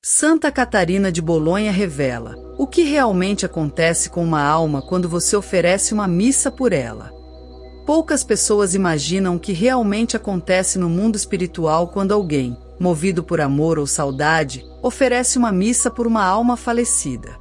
Santa Catarina de Bolonha revela o que realmente acontece com uma alma quando você oferece uma missa por ela. Poucas pessoas imaginam o que realmente acontece no mundo espiritual quando alguém, movido por amor ou saudade, oferece uma missa por uma alma falecida.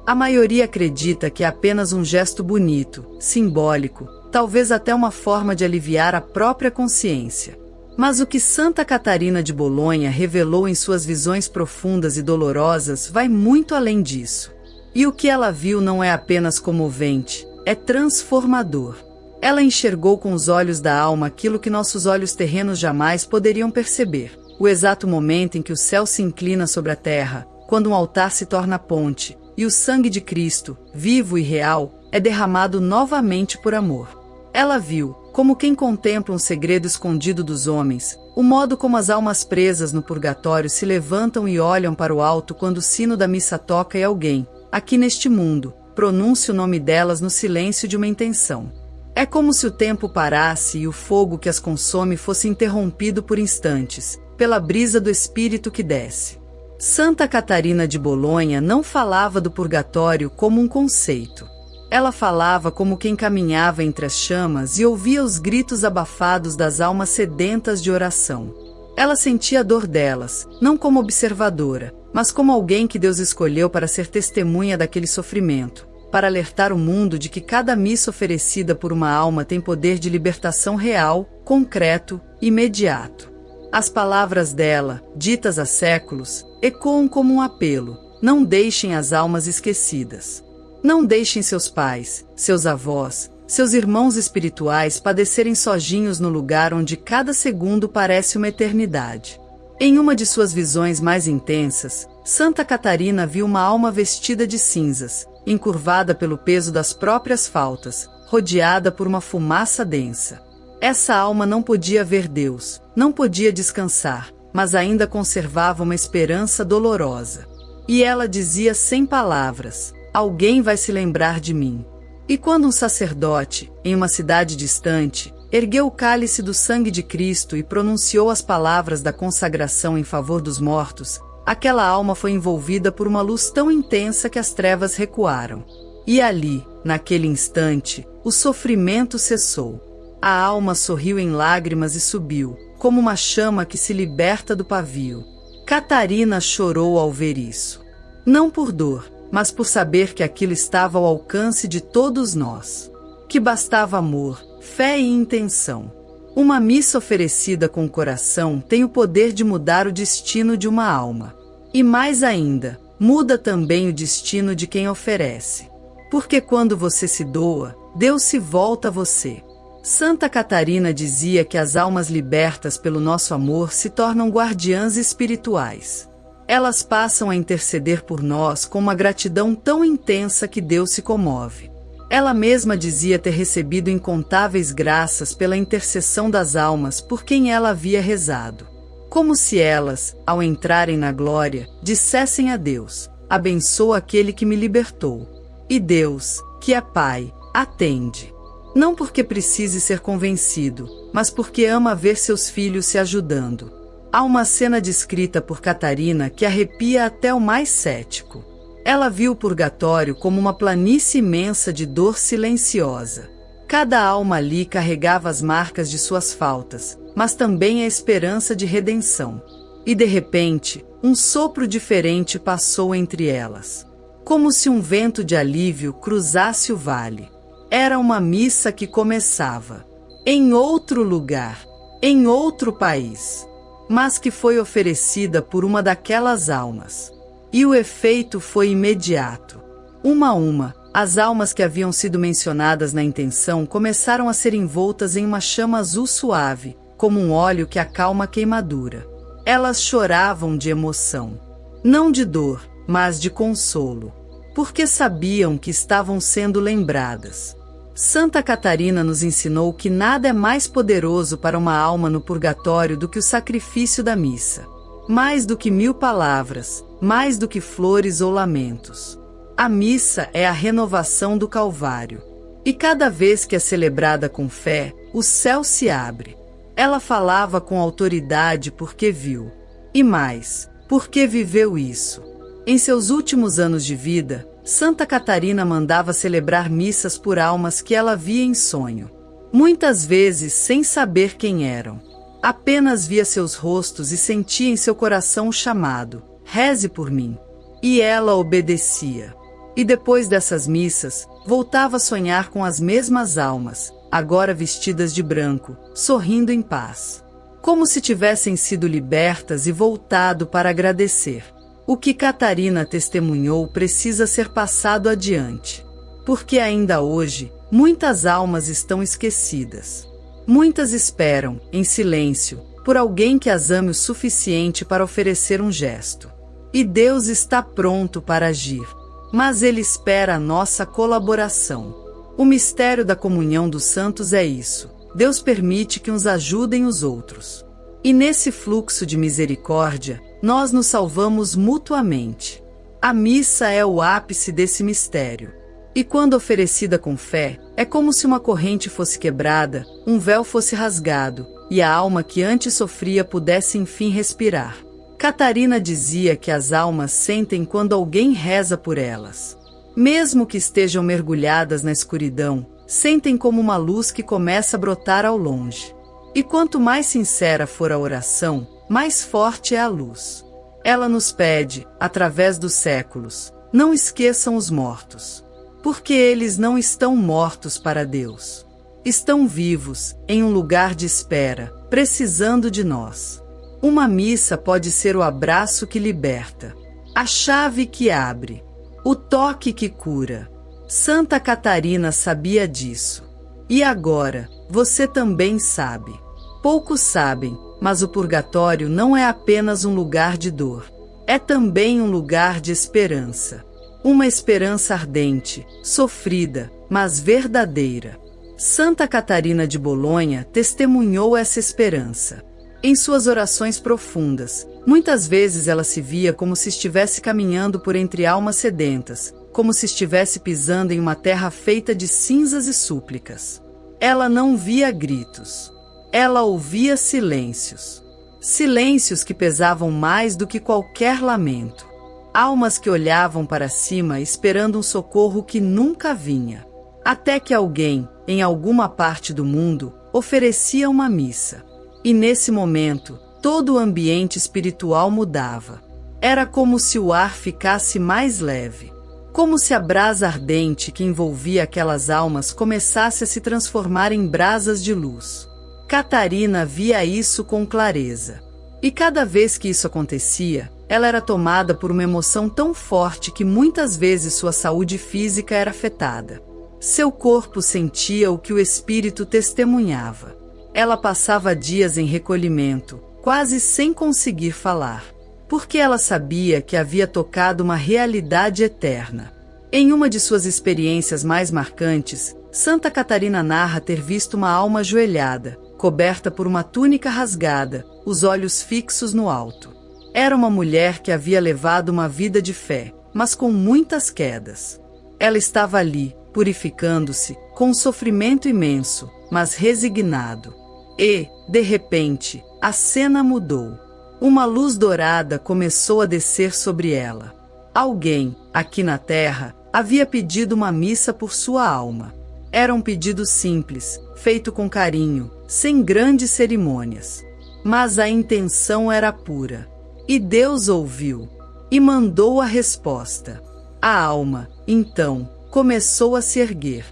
A maioria acredita que é apenas um gesto bonito, simbólico, talvez até uma forma de aliviar a própria consciência. Mas o que Santa Catarina de Bolonha revelou em suas visões profundas e dolorosas vai muito além disso. E o que ela viu não é apenas comovente, é transformador. Ela enxergou com os olhos da alma aquilo que nossos olhos terrenos jamais poderiam perceber. O exato momento em que o céu se inclina sobre a terra, quando um altar se torna ponte, e o sangue de Cristo, vivo e real, é derramado novamente por amor. Ela viu, como quem contempla um segredo escondido dos homens, o modo como as almas presas no purgatório se levantam e olham para o alto quando o sino da missa toca e alguém, aqui neste mundo, pronuncia o nome delas no silêncio de uma intenção. É como se o tempo parasse e o fogo que as consome fosse interrompido por instantes, pela brisa do Espírito que desce. Santa Catarina de Bolonha não falava do purgatório como um conceito. Ela falava como quem caminhava entre as chamas e ouvia os gritos abafados das almas sedentas de oração. Ela sentia a dor delas, não como observadora, mas como alguém que Deus escolheu para ser testemunha daquele sofrimento, para alertar o mundo de que cada missa oferecida por uma alma tem poder de libertação real, concreto, imediato. As palavras dela, ditas há séculos, ecoam como um apelo: não deixem as almas esquecidas. Não deixem seus pais, seus avós, seus irmãos espirituais padecerem sozinhos no lugar onde cada segundo parece uma eternidade. Em uma de suas visões mais intensas, Santa Catarina viu uma alma vestida de cinzas, encurvada pelo peso das próprias faltas, rodeada por uma fumaça densa. Essa alma não podia ver Deus, não podia descansar, mas ainda conservava uma esperança dolorosa. E ela dizia sem palavras: alguém vai se lembrar de mim. E quando um sacerdote, em uma cidade distante, ergueu o cálice do sangue de Cristo e pronunciou as palavras da consagração em favor dos mortos, aquela alma foi envolvida por uma luz tão intensa que as trevas recuaram. E ali, naquele instante, o sofrimento cessou. A alma sorriu em lágrimas e subiu, como uma chama que se liberta do pavio. Catarina chorou ao ver isso. Não por dor, mas por saber que aquilo estava ao alcance de todos nós. Que bastava amor, fé e intenção. Uma missa oferecida com o coração tem o poder de mudar o destino de uma alma. E mais ainda, muda também o destino de quem oferece. Porque quando você se doa, Deus se volta a você. Santa Catarina dizia que as almas libertas pelo nosso amor se tornam guardiãs espirituais. Elas passam a interceder por nós com uma gratidão tão intensa que Deus se comove. Ela mesma dizia ter recebido incontáveis graças pela intercessão das almas por quem ela havia rezado. Como se elas, ao entrarem na glória, dissessem a Deus: abençoa aquele que me libertou. E Deus, que é Pai, atende. Não porque precise ser convencido, mas porque ama ver seus filhos se ajudando. Há uma cena descrita por Catarina que arrepia até o mais cético. Ela viu o purgatório como uma planície imensa de dor silenciosa. Cada alma ali carregava as marcas de suas faltas, mas também a esperança de redenção. E de repente, um sopro diferente passou entre elas. Como se um vento de alívio cruzasse o vale. Era uma missa que começava em outro lugar, em outro país, mas que foi oferecida por uma daquelas almas. E o efeito foi imediato. Uma a uma, as almas que haviam sido mencionadas na intenção começaram a ser envoltas em uma chama azul suave, como um óleo que acalma a queimadura. Elas choravam de emoção. Não de dor, mas de consolo. Porque sabiam que estavam sendo lembradas. Santa Catarina nos ensinou que nada é mais poderoso para uma alma no purgatório do que o sacrifício da missa. Mais do que 1000 palavras, mais do que flores ou lamentos. A missa é a renovação do Calvário. E cada vez que é celebrada com fé, o céu se abre. Ela falava com autoridade porque viu. E mais, Por que viveu isso? Em seus últimos anos de vida, Santa Catarina mandava celebrar missas por almas que ela via em sonho. Muitas vezes sem saber quem eram. Apenas via seus rostos e sentia em seu coração o chamado: reze por mim. E ela obedecia. E depois dessas missas, voltava a sonhar com as mesmas almas, agora vestidas de branco, sorrindo em paz. Como se tivessem sido libertas e voltado para agradecer. O que Catarina testemunhou precisa ser passado adiante. Porque ainda hoje, muitas almas estão esquecidas. Muitas esperam, em silêncio, por alguém que as ame o suficiente para oferecer um gesto. E Deus está pronto para agir. Mas Ele espera a nossa colaboração. O mistério da comunhão dos santos é isso. Deus permite que uns ajudem os outros. E nesse fluxo de misericórdia, nós nos salvamos mutuamente. A missa é o ápice desse mistério. E quando oferecida com fé, é como se uma corrente fosse quebrada, um véu fosse rasgado, e a alma que antes sofria pudesse enfim respirar. Catarina dizia que as almas sentem quando alguém reza por elas. Mesmo que estejam mergulhadas na escuridão, sentem como uma luz que começa a brotar ao longe. E quanto mais sincera for a oração, mais forte é a luz. Ela nos pede, através dos séculos, não esqueçam os mortos. Porque eles não estão mortos para Deus. Estão vivos, em um lugar de espera, precisando de nós. Uma missa pode ser o abraço que liberta, a chave que abre, o toque que cura. Santa Catarina sabia disso. E agora, você também sabe. Poucos sabem, mas o purgatório não é apenas um lugar de dor. É também um lugar de esperança. Uma esperança ardente, sofrida, mas verdadeira. Santa Catarina de Bolonha testemunhou essa esperança. Em suas orações profundas, muitas vezes ela se via como se estivesse caminhando por entre almas sedentas, como se estivesse pisando em uma terra feita de cinzas e súplicas. Ela não via gritos. Ela ouvia silêncios. Silêncios que pesavam mais do que qualquer lamento. Almas que olhavam para cima esperando um socorro que nunca vinha. Até que alguém, em alguma parte do mundo, oferecia uma missa. E nesse momento, todo o ambiente espiritual mudava. Era como se o ar ficasse mais leve. Como se a brasa ardente que envolvia aquelas almas começasse a se transformar em brasas de luz. Catarina via isso com clareza. E cada vez que isso acontecia, ela era tomada por uma emoção tão forte que muitas vezes sua saúde física era afetada. Seu corpo sentia o que o espírito testemunhava. Ela passava dias em recolhimento, quase sem conseguir falar. Porque ela sabia que havia tocado uma realidade eterna. Em uma de suas experiências mais marcantes, Santa Catarina narra ter visto uma alma ajoelhada, coberta por uma túnica rasgada, os olhos fixos no alto. Era uma mulher que havia levado uma vida de fé, mas com muitas quedas. Ela estava ali, purificando-se, com um sofrimento imenso, mas resignado. E, de repente, a cena mudou. Uma luz dourada começou a descer sobre ela. Alguém, aqui na terra, havia pedido uma missa por sua alma. Era um pedido simples, feito com carinho, sem grandes cerimônias. Mas a intenção era pura. E Deus ouviu. E mandou a resposta. A alma, então, começou a se erguer.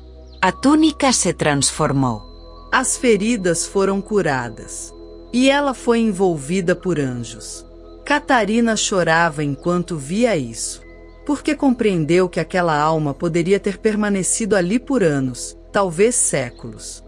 A túnica se transformou. As feridas foram curadas. E ela foi envolvida por anjos. Catarina chorava enquanto via isso. Porque compreendeu que aquela alma poderia ter permanecido ali por anos, talvez séculos.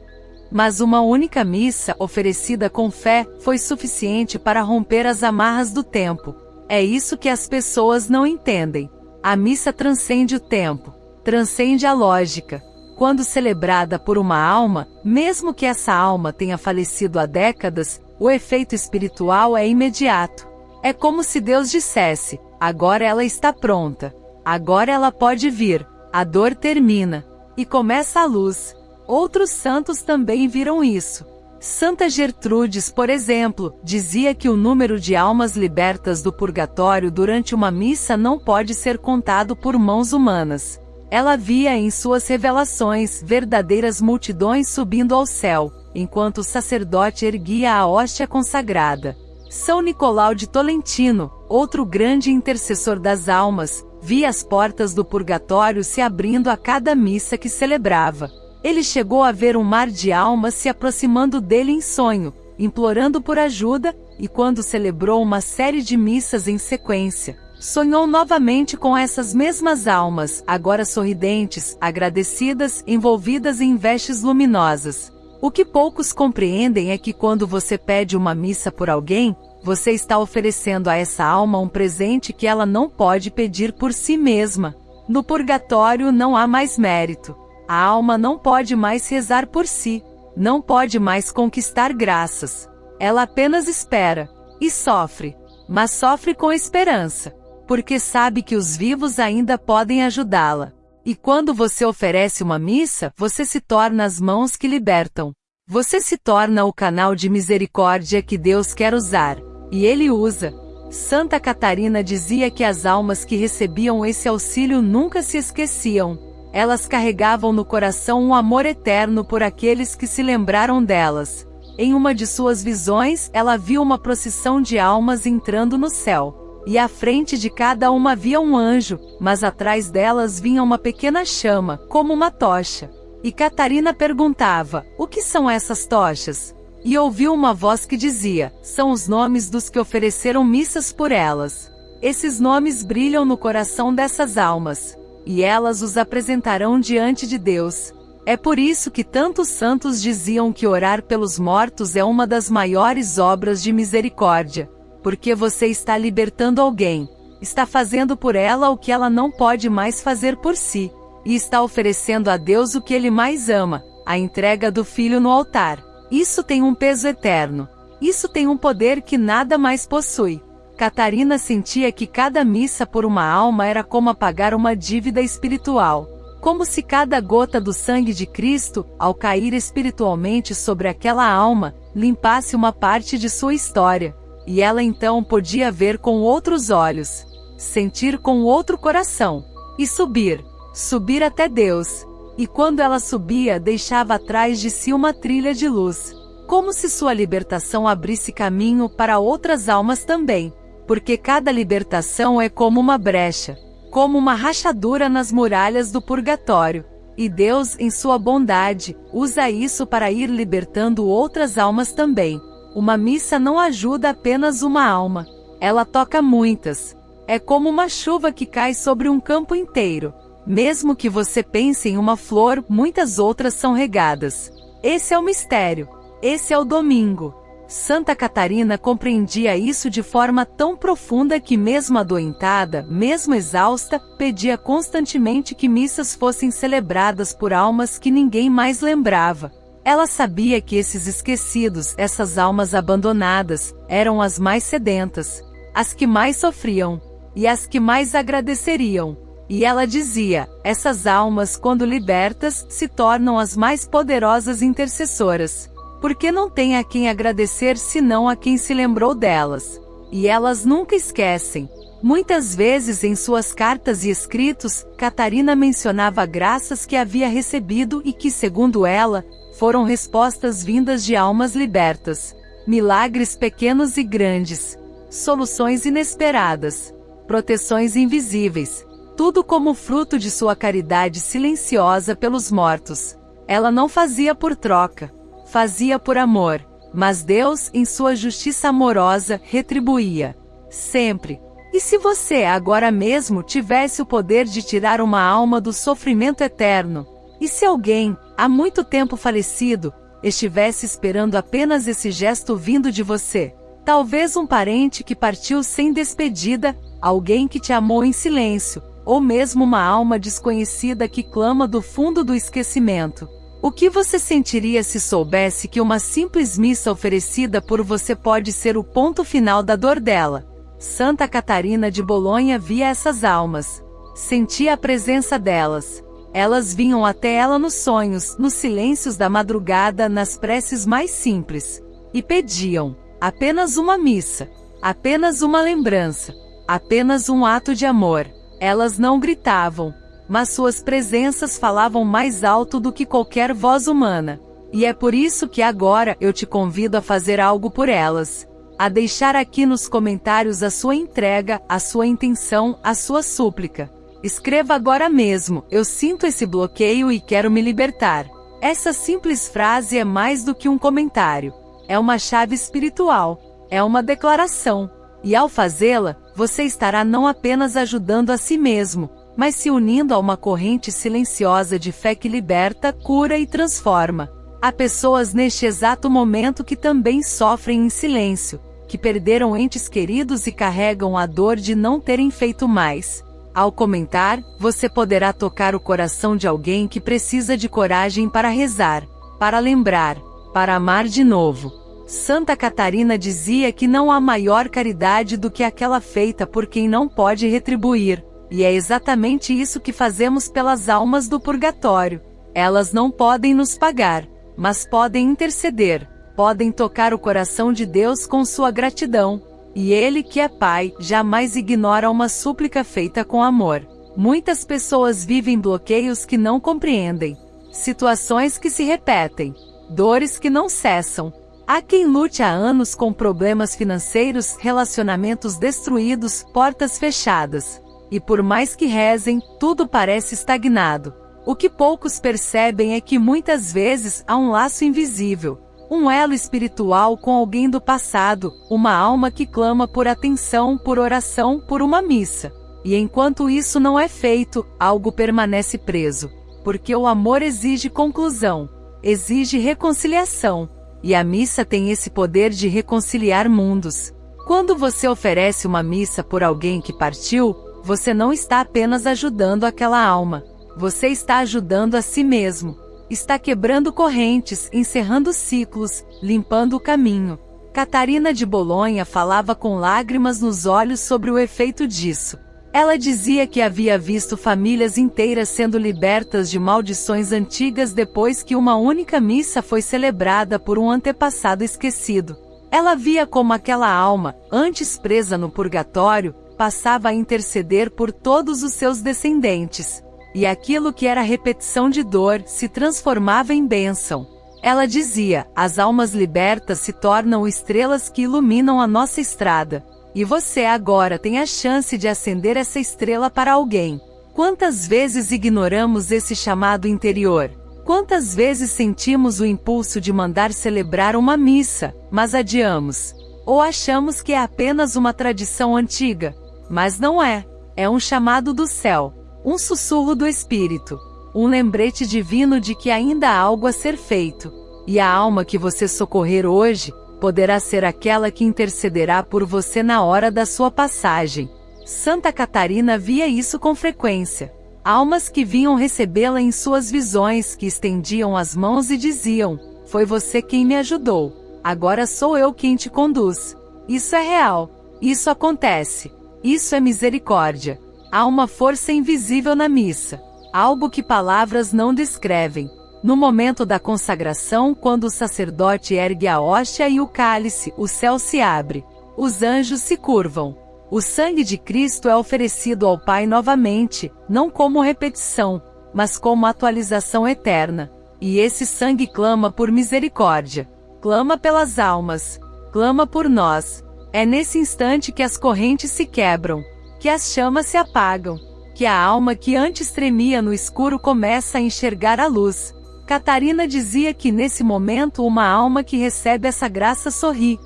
Mas uma única missa oferecida com fé foi suficiente para romper as amarras do tempo. É isso que as pessoas não entendem. A missa transcende o tempo, transcende a lógica. Quando celebrada por uma alma, mesmo que essa alma tenha falecido há décadas, o efeito espiritual é imediato. É como se Deus dissesse: agora ela está pronta. Agora ela pode vir. A dor termina. E começa a luz. Outros santos também viram isso. Santa Gertrudes, por exemplo, dizia que o número de almas libertas do purgatório durante uma missa não pode ser contado por mãos humanas. Ela via em suas revelações verdadeiras multidões subindo ao céu, enquanto o sacerdote erguia a hóstia consagrada. São Nicolau de Tolentino, outro grande intercessor das almas, via as portas do purgatório se abrindo a cada missa que celebrava. Ele chegou a ver um mar de almas se aproximando dele em sonho, implorando por ajuda, e quando celebrou uma série de missas em sequência, sonhou novamente com essas mesmas almas, agora sorridentes, agradecidas, envolvidas em vestes luminosas. O que poucos compreendem é que quando você pede uma missa por alguém, você está oferecendo a essa alma um presente que ela não pode pedir por si mesma. No purgatório não há mais mérito. A alma não pode mais rezar por si, não pode mais conquistar graças. Ela apenas espera, e sofre, mas sofre com esperança, porque sabe que os vivos ainda podem ajudá-la. E quando você oferece uma missa, você se torna as mãos que libertam. Você se torna o canal de misericórdia que Deus quer usar, e Ele usa. Santa Catarina dizia que as almas que recebiam esse auxílio nunca se esqueciam. Elas carregavam no coração um amor eterno por aqueles que se lembraram delas. Em uma de suas visões, ela viu uma procissão de almas entrando no céu, e à frente de cada uma havia um anjo, mas atrás delas vinha uma pequena chama, como uma tocha. E Catarina perguntava: "O que são essas tochas?" E ouviu uma voz que dizia: "São os nomes dos que ofereceram missas por elas. Esses nomes brilham no coração dessas almas, e elas os apresentarão diante de Deus." É por isso que tantos santos diziam que orar pelos mortos é uma das maiores obras de misericórdia, porque você está libertando alguém, está fazendo por ela o que ela não pode mais fazer por si, e está oferecendo a Deus o que Ele mais ama, a entrega do Filho no altar. Isso tem um peso eterno. Isso tem um poder que nada mais possui. Catarina sentia que cada missa por uma alma era como apagar uma dívida espiritual. Como se cada gota do sangue de Cristo, ao cair espiritualmente sobre aquela alma, limpasse uma parte de sua história. E ela então podia ver com outros olhos, sentir com outro coração, e subir até Deus. E quando ela subia, deixava atrás de si uma trilha de luz, como se sua libertação abrisse caminho para outras almas também, porque cada libertação é como uma brecha, como uma rachadura nas muralhas do purgatório, e Deus, em sua bondade, usa isso para ir libertando outras almas também. Uma missa não ajuda apenas uma alma, ela toca muitas. É como uma chuva que cai sobre um campo inteiro. Mesmo que você pense em uma flor, muitas outras são regadas. Esse é o mistério. Esse é o domingo. Santa Catarina compreendia isso de forma tão profunda que mesmo adoentada, mesmo exausta, pedia constantemente que missas fossem celebradas por almas que ninguém mais lembrava. Ela sabia que esses esquecidos, essas almas abandonadas, eram as mais sedentas, as que mais sofriam, e as que mais agradeceriam. E ela dizia: essas almas, quando libertas, se tornam as mais poderosas intercessoras, porque não tem a quem agradecer senão a quem se lembrou delas. E elas nunca esquecem. Muitas vezes em suas cartas e escritos, Catarina mencionava graças que havia recebido e que, segundo ela, foram respostas vindas de almas libertas. Milagres pequenos e grandes, soluções inesperadas, proteções invisíveis. Tudo como fruto de sua caridade silenciosa pelos mortos. Ela não fazia por troca, fazia por amor, mas Deus, em sua justiça amorosa, retribuía. Sempre. E se você agora mesmo tivesse o poder de tirar uma alma do sofrimento eterno? E se alguém, há muito tempo falecido, estivesse esperando apenas esse gesto vindo de você? Talvez um parente que partiu sem despedida, alguém que te amou em silêncio, ou mesmo uma alma desconhecida que clama do fundo do esquecimento. O que você sentiria se soubesse que uma simples missa oferecida por você pode ser o ponto final da dor dela? Santa Catarina de Bolonha via essas almas, sentia a presença delas, Elas vinham até ela nos sonhos, nos silêncios da madrugada, nas preces mais simples. E pediam apenas uma missa, apenas uma lembrança, apenas um ato de amor. Elas não gritavam, mas suas presenças falavam mais alto do que qualquer voz humana. E é por isso que agora eu te convido a fazer algo por elas. A deixar aqui nos comentários a sua entrega, a sua intenção, a sua súplica. Escreva agora mesmo: eu sinto esse bloqueio e quero me libertar. Essa simples frase é mais do que um comentário. É uma chave espiritual. É uma declaração. E ao fazê-la, você estará não apenas ajudando a si mesmo, mas se unindo a uma corrente silenciosa de fé que liberta, cura e transforma. Há pessoas neste exato momento que também sofrem em silêncio, que perderam entes queridos e carregam a dor de não terem feito mais. Ao comentar, você poderá tocar o coração de alguém que precisa de coragem para rezar, para lembrar, para amar de novo. Santa Catarina dizia que não há maior caridade do que aquela feita por quem não pode retribuir, e é exatamente isso que fazemos pelas almas do purgatório. Elas não podem nos pagar, mas podem interceder, podem tocar o coração de Deus com sua gratidão. E Ele, que é Pai, jamais ignora uma súplica feita com amor. Muitas pessoas vivem bloqueios que não compreendem, situações que se repetem, dores que não cessam. Há quem lute há anos com problemas financeiros, relacionamentos destruídos, portas fechadas. E por mais que rezem, tudo parece estagnado. O que poucos percebem é que muitas vezes há um laço invisível, um elo espiritual com alguém do passado, uma alma que clama por atenção, por oração, por uma missa. E enquanto isso não é feito, algo permanece preso. Porque o amor exige conclusão, exige reconciliação. E a missa tem esse poder de reconciliar mundos. Quando você oferece uma missa por alguém que partiu, você não está apenas ajudando aquela alma. Você está ajudando a si mesmo. Está quebrando correntes, encerrando ciclos, limpando o caminho. Catarina de Bolonha falava com lágrimas nos olhos sobre o efeito disso. Ela dizia que havia visto famílias inteiras sendo libertas de maldições antigas depois que uma única missa foi celebrada por um antepassado esquecido. Ela via como aquela alma, antes presa no purgatório, passava a interceder por todos os seus descendentes. E aquilo que era repetição de dor se transformava em bênção. Ela dizia: as almas libertas se tornam estrelas que iluminam a nossa estrada. E você agora tem a chance de acender essa estrela para alguém. Quantas vezes ignoramos esse chamado interior? Quantas vezes sentimos o impulso de mandar celebrar uma missa, mas adiamos? Ou achamos que é apenas uma tradição antiga? Mas não é. É um chamado do céu. Um sussurro do Espírito, um lembrete divino de que ainda há algo a ser feito, e a alma que você socorrer hoje, poderá ser aquela que intercederá por você na hora da sua passagem. Santa Catarina via isso com frequência. Almas que vinham recebê-la em suas visões, que estendiam as mãos e diziam: foi você quem me ajudou, agora sou eu quem te conduz. Isso é real, isso acontece, isso é misericórdia. Há uma força invisível na missa, algo que palavras não descrevem. No momento da consagração, quando o sacerdote ergue a hóstia e o cálice, o céu se abre, os anjos se curvam. O sangue de Cristo é oferecido ao Pai novamente, não como repetição, mas como atualização eterna. E esse sangue clama por misericórdia, clama pelas almas, clama por nós. É nesse instante que as correntes se quebram, que as chamas se apagam, que a alma que antes tremia no escuro começa a enxergar a luz. Catarina dizia que nesse momento uma alma que recebe essa graça sorri.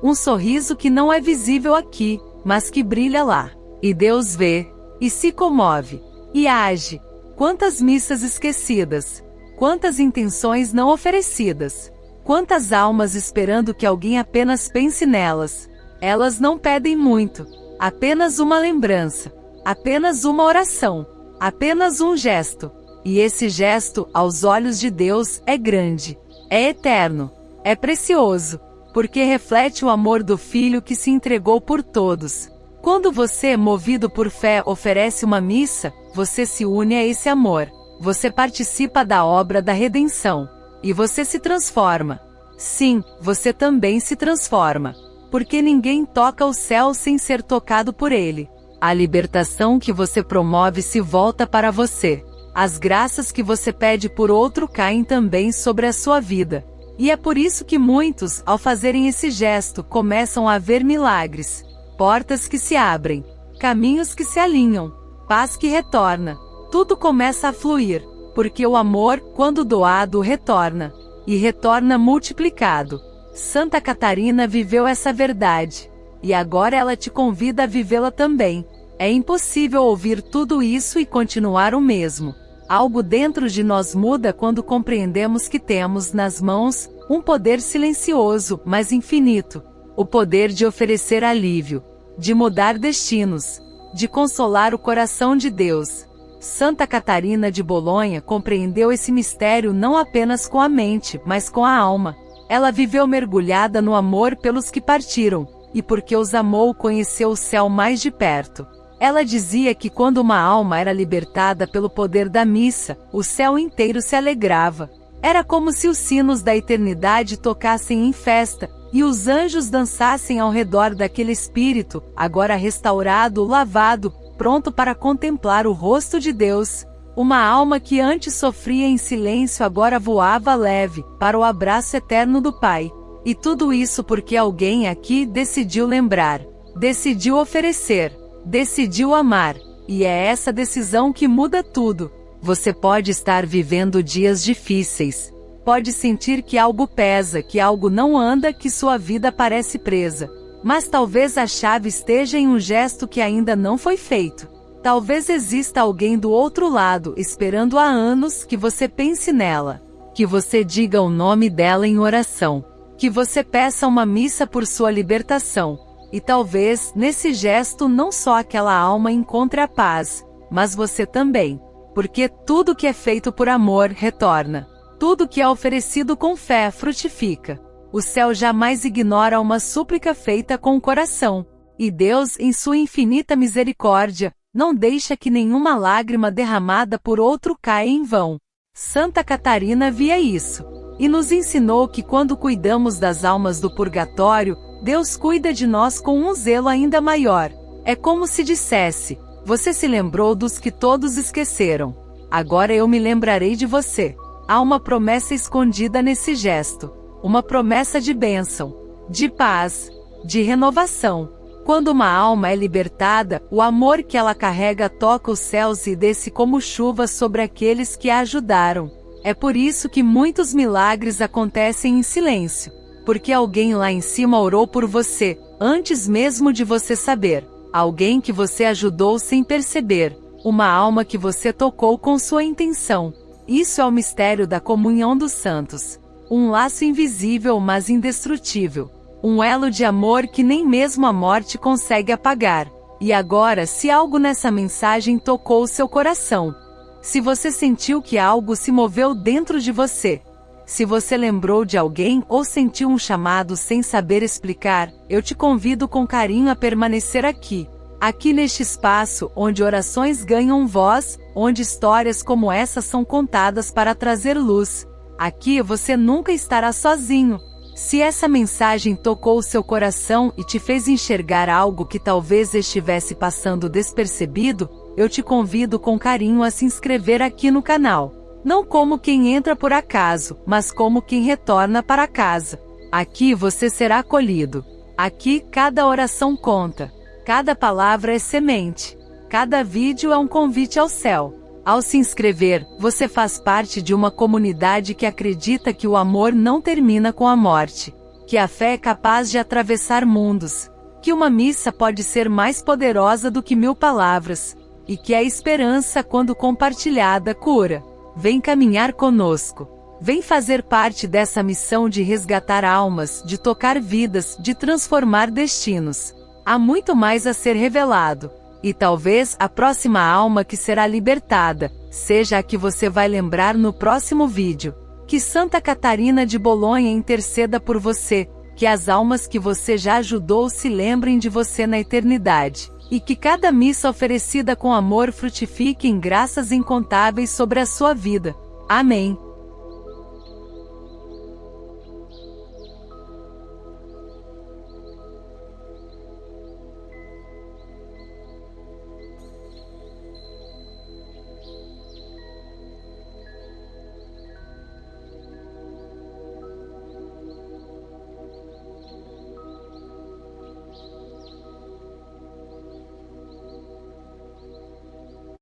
Um sorriso que não é visível aqui, mas que brilha lá. E Deus vê, e se comove, e age. Quantas missas esquecidas, quantas intenções não oferecidas, quantas almas esperando que alguém apenas pense nelas. Elas não pedem muito. Apenas uma lembrança, apenas uma oração, apenas um gesto. E esse gesto, aos olhos de Deus, é grande, é eterno, é precioso, porque reflete o amor do Filho que se entregou por todos. Quando você, movido por fé, oferece uma missa, você se une a esse amor. Você participa da obra da redenção. E você se transforma. Sim, você também se transforma. Porque ninguém toca o céu sem ser tocado por ele. A libertação que você promove se volta para você. As graças que você pede por outro caem também sobre a sua vida. E é por isso que muitos, ao fazerem esse gesto, começam a ver milagres. Portas que se abrem. Caminhos que se alinham. Paz que retorna. Tudo começa a fluir. Porque o amor, quando doado, retorna. E retorna multiplicado. Santa Catarina viveu essa verdade. E agora ela te convida a vivê-la também. É impossível ouvir tudo isso e continuar o mesmo. Algo dentro de nós muda quando compreendemos que temos nas mãos um poder silencioso, mas infinito. O poder de oferecer alívio, de mudar destinos, de consolar o coração de Deus. Santa Catarina de Bolonha compreendeu esse mistério não apenas com a mente, mas com a alma. Ela viveu mergulhada no amor pelos que partiram, e porque os amou conheceu o céu mais de perto. Ela dizia que quando uma alma era libertada pelo poder da missa, o céu inteiro se alegrava. Era como se os sinos da eternidade tocassem em festa, e os anjos dançassem ao redor daquele espírito, agora restaurado, lavado, pronto para contemplar o rosto de Deus. Uma alma que antes sofria em silêncio agora voava leve, para o abraço eterno do Pai. E tudo isso porque alguém aqui decidiu lembrar, decidiu oferecer, decidiu amar. E é essa decisão que muda tudo. Você pode estar vivendo dias difíceis. Pode sentir que algo pesa, que algo não anda, que sua vida parece presa. Mas talvez a chave esteja em um gesto que ainda não foi feito. Talvez exista alguém do outro lado, esperando há anos que você pense nela. Que você diga o nome dela em oração. Que você peça uma missa por sua libertação. E talvez, nesse gesto, não só aquela alma encontre a paz, mas você também. Porque tudo que é feito por amor retorna. Tudo que é oferecido com fé frutifica. O céu jamais ignora uma súplica feita com o coração. E Deus, em sua infinita misericórdia, não deixa que nenhuma lágrima derramada por outro caia em vão. Santa Catarina via isso. E nos ensinou que quando cuidamos das almas do purgatório, Deus cuida de nós com um zelo ainda maior. É como se dissesse: você se lembrou dos que todos esqueceram. Agora eu me lembrarei de você. Há uma promessa escondida nesse gesto. Uma promessa de bênção, de paz, de renovação. Quando uma alma é libertada, o amor que ela carrega toca os céus e desce como chuva sobre aqueles que a ajudaram. É por isso que muitos milagres acontecem em silêncio. Porque alguém lá em cima orou por você, antes mesmo de você saber. Alguém que você ajudou sem perceber. Uma alma que você tocou com sua intenção. Isso é o mistério da comunhão dos santos. Um laço invisível mas indestrutível. Um elo de amor que nem mesmo a morte consegue apagar. E agora, se algo nessa mensagem tocou o seu coração, se você sentiu que algo se moveu dentro de você, se você lembrou de alguém ou sentiu um chamado sem saber explicar, eu te convido com carinho a permanecer aqui. Aqui neste espaço, onde orações ganham voz, onde histórias como essa são contadas para trazer luz. Aqui você nunca estará sozinho. Se essa mensagem tocou o seu coração e te fez enxergar algo que talvez estivesse passando despercebido, eu te convido com carinho a se inscrever aqui no canal. Não como quem entra por acaso, mas como quem retorna para casa. Aqui você será acolhido. Aqui cada oração conta. Cada palavra é semente. Cada vídeo é um convite ao céu. Ao se inscrever, você faz parte de uma comunidade que acredita que o amor não termina com a morte. Que a fé é capaz de atravessar mundos. Que uma missa pode ser mais poderosa do que 1000 palavras. E que a esperança, quando compartilhada, cura. Vem caminhar conosco. Vem fazer parte dessa missão de resgatar almas, de tocar vidas, de transformar destinos. Há muito mais a ser revelado. E talvez a próxima alma que será libertada seja a que você vai lembrar no próximo vídeo. Que Santa Catarina de Bolonha interceda por você, que as almas que você já ajudou se lembrem de você na eternidade. E que cada missa oferecida com amor frutifique em graças incontáveis sobre a sua vida. Amém.